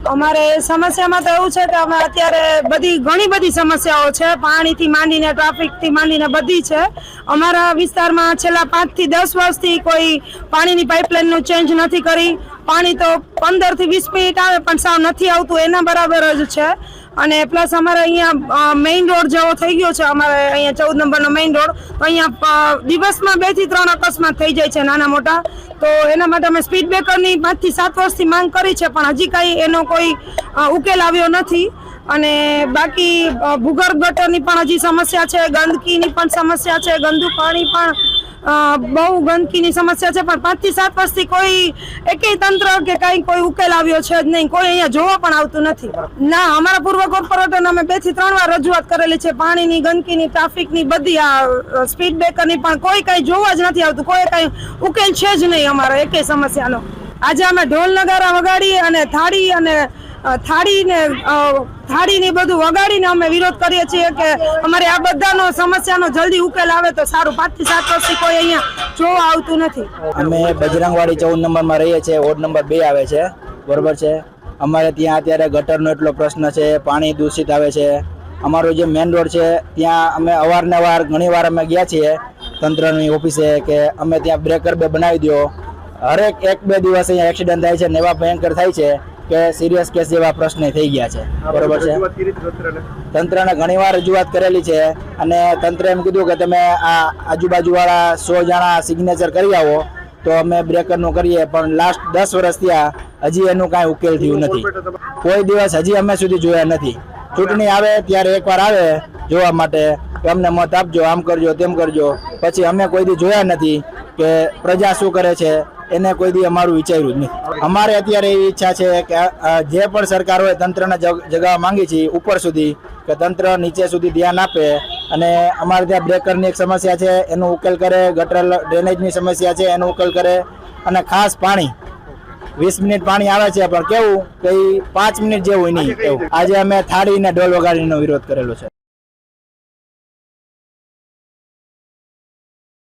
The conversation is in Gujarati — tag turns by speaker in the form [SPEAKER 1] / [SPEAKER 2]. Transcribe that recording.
[SPEAKER 1] અમારે સમસ્યામાં તો એવું છે કે અમે અત્યારે ઘણી બધી સમસ્યાઓ છે, પાણીથી માંડીને ટ્રાફિકથી માંડીને બધી છે। અમારા વિસ્તારમાં છેલ્લા 5 થી 10 વર્ષથી કોઈ પાણીની પાઇપલાઇનનું ચેન્જ નથી કરી। પાણી તો 15 થી 20 મિનિટ આવે પણ સાવ નથી આવતું, એના બરાબર જ છે। અને પ્લસ અમારે અહીંયા મેઇન રોડ જેવો થઈ ગયો છે, અમારે અહીંયા 14 નંબરનો મેઇન રોડ, તો અહીંયા દિવસમાં 2 થી 3 અકસ્માત થઈ જાય છે નાના મોટા। તો એના માટે અમે સ્પીડ બ્રેકરની 5 થી 7 વર્ષથી માંગ કરી છે, પણ હજી કાંઈ એનો કોઈ ઉકેલ આવ્યો નથી। અને બાકી ભૂગર્ભ ગટરની પણ હજી સમસ્યા છે, ગંદકીની પણ સમસ્યા છે, ગંદુ પાણી પણ બહુ ગંદકીની સમસ્યા છે, પણ 5 થી 7 વર્ષથી કોઈ એકેય તંત્ર કે કાંઈ કોઈ ઉકેલ આવ્યો છે જ નહીં, કોઈ અહીંયા જોવા પણ આવતું નથી। ના, અમારા પૂર્વ કોર્પોરેટરને અમે 2 થી 3 વાર રજૂઆત કરેલી છે, પાણીની, ગંદકીની, ટ્રાફિકની, બધી આ સ્પીડ બ્રેકરની, પણ કોઈ કાંઈ જોવા જ નથી આવતું, કોઈ કાંઈ ઉકેલ છે જ નહીં અમારો એકેય સમસ્યાનો। આજે અમે ઢોલ નગારા વગાડી અને થાળીને બધું વગાડીને અમે વિરોધ કરીએ છીએ કે અમારે આ બધાનો સમસ્યાનો જલ્દી ઉકેલ આવે તો સારું। 5 થી 7 વર્ષથી કોઈ અહીંયા જોવા આવતું નથી।
[SPEAKER 2] અમે બજરંગવાડી 14 નંબરમાં રહીએ છીએ, વોર્ડ નંબર 2 આવે છે, બરોબર છે। અમારે ત્યાં અત્યારે ગટરનો એટલો પ્રશ્ન છે, પાણી દૂષિત આવે છે। અમારો જે મેઇન રોડ છે ત્યાં અમે અવારનવાર ઘણીવાર અમે ગયા છીએ તંત્રની ઓફિસે કે અમે ત્યાં બ્રેકર બનાવી દો। હરેક 1-2 દિવસ અહીંયા એક્સિડન્ટ થાય છે ને એવા ભયંકર થાય છે કે સિરિયસ કેસ જેવા પ્રશ્ન થઈ ગયા છે, બરોબર છે। તંત્રને ઘણીવાર રજૂઆત કરેલી છે અને તંત્રે એમ કીધું કે તમે આ આજુબાજુવાળા 100 જણા સિગ્નેચર કરી આવો તો અમે બ્રેકરનું કરીએ, પણ લાસ્ટ 10 વર્ષ થયા હજી એનું કાંઈ ઉકેલ થયું નથી। કોઈ દિવસ હજી અમે સુધી જોયા નથી। ચૂંટણી આવે ત્યારે એકવાર આવે જોવા માટે કે અમને મત આપજો, આમ કરજો, તેમ કરજો, પછી અમે કોઈ દી જોયા નથી કે પ્રજા શું કરે છે, એને કોઈ દી અમારું વિચાર્યું જ નહીં। અમારે અત્યારે એવી ઈચ્છા છે કે જે પણ સરકાર હોય તંત્રને જગાવવા માંગી છીએ ઉપર સુધી, કે તંત્ર નીચે સુધી ધ્યાન આપે અને અમારે ત્યાં બ્રેકરની એક સમસ્યા છે એનો ઉકેલ કરે, ગટર ડ્રેનેજની સમસ્યા છે એનો ઉકેલ કરે, અને ખાસ પાણી 20 મિનિટ પાણી આવે છે પણ કેવું કે 5 મિનિટ જેવું નહીં એવું। આજે અમે થાળી ને ઢોલ વગાડીનો વિરોધ કરેલો છે।